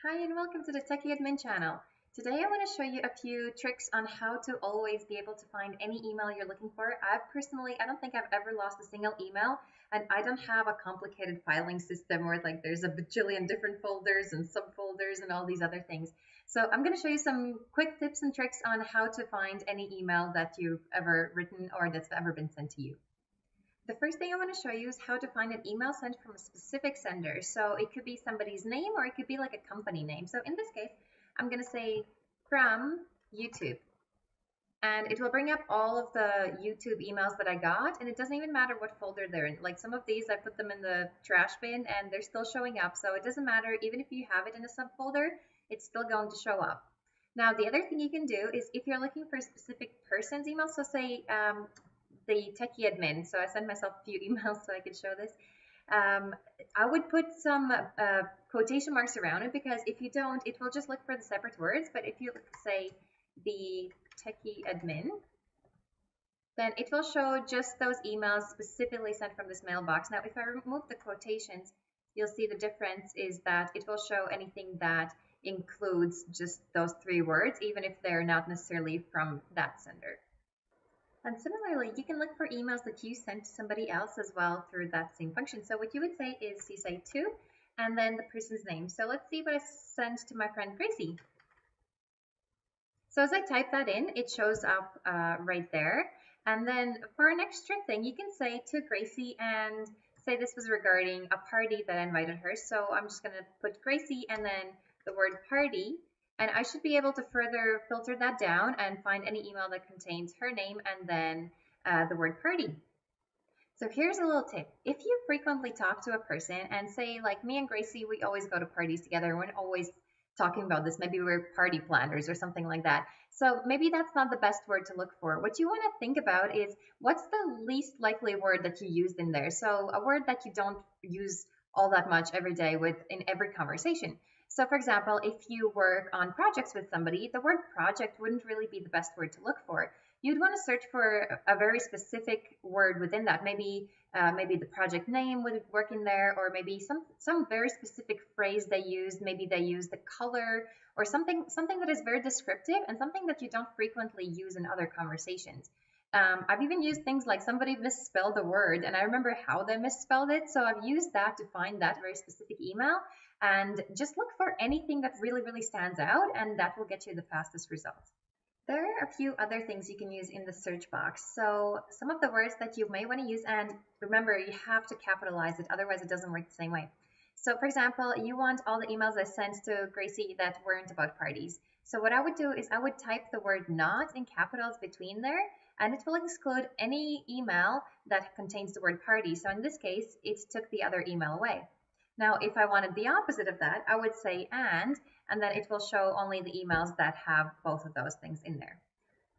Hi and welcome to the Techie Admin channel. Today I want to show you a few tricks on how to always be able to find any email you're looking for. I don't think I've ever lost a single email, and I don't have a complicated filing system where like there's a bajillion different folders and subfolders and all these other things. So I'm going to show you some quick tips and tricks on how to find any email that you've ever written or that's ever been sent to you. The first thing I want to show you is how to find an email sent from a specific sender. So it could be somebody's name or it could be like a company name. So in this case, I'm going to say from YouTube. And it will bring up all of the YouTube emails that I got. And it doesn't even matter what folder they're in. Like some of these, I put them in the trash bin and they're still showing up. So it doesn't matter. Even if you have it in a subfolder, it's still going to show up. Now, the other thing you can do is if you're looking for a specific person's email, so say the Techie Admin. So I sent myself a few emails so I could show this. I would put some quotation marks around it because if you don't, it will just look for the separate words. But if you say the Techie Admin, then it will show just those emails specifically sent from this mailbox. Now, if I remove the quotations, you'll see the difference is that it will show anything that includes just those three words, even if they're not necessarily from that sender. And similarly, you can look for emails that you sent to somebody else as well through that same function. So what you would say is you say to, and then the person's name. So let's see what I sent to my friend Gracie. So as I type that in, it shows up right there. And then for an extra thing, you can say to Gracie and say this was regarding a party that I invited her. So I'm just going to put Gracie and then the word party. And I should be able to further filter that down and find any email that contains her name and then the word party. So here's a little tip. If you frequently talk to a person and say like me and Gracie, we always go to parties together. We're always talking about this. Maybe we're party planners or something like that. So maybe that's not the best word to look for. What you want to think about is what's the least likely word that you used in there. So a word that you don't use all that much every day in every conversation. So for example, if you work on projects with somebody, the word project wouldn't really be the best word to look for. You'd want to search for a very specific word within that. Maybe the project name would work in there, or maybe some very specific phrase they used. Maybe they used the color or something that is very descriptive and something that you don't frequently use in other conversations. I've even used things like somebody misspelled a word and I remember how they misspelled it. So I've used that to find that very specific email and just look for anything that really, really stands out and that will get you the fastest results. There are a few other things you can use in the search box. So some of the words that you may want to use, and remember you have to capitalize it, otherwise it doesn't work the same way. So for example, you want all the emails I sent to Gracie that weren't about parties. So what I would do is I would type the word not in capitals between there, and it will exclude any email that contains the word party. So in this case, it took the other email away. Now, if I wanted the opposite of that, I would say and then it will show only the emails that have both of those things in there.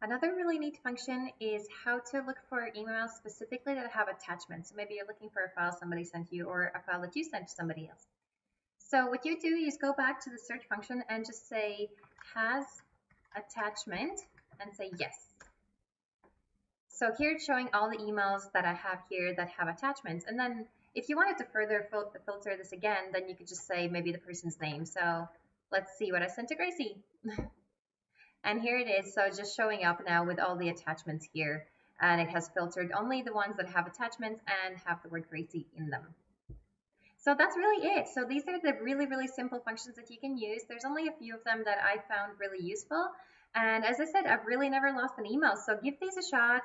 Another really neat function is how to look for emails specifically that have attachments. So maybe you're looking for a file somebody sent you or a file that you sent to somebody else. So what you do is go back to the search function and just say has attachment and say yes. So here it's showing all the emails that I have here that have attachments. And then if you wanted to further filter this again, then you could just say maybe the person's name. So let's see what I sent to Gracie. And here it is. So just showing up now with all the attachments here. And it has filtered only the ones that have attachments and have the word Gracie in them. So that's really it. So these are the really, really simple functions that you can use. There's only a few of them that I found really useful. And as I said, I've really never lost an email. So give these a shot.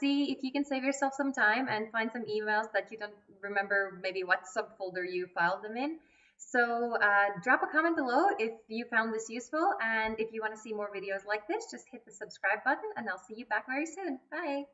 See if you can save yourself some time and find some emails that you don't remember maybe what subfolder you filed them in. So drop a comment below if you found this useful, and if you want to see more videos like this, just hit the subscribe button and I'll see you back very soon. Bye!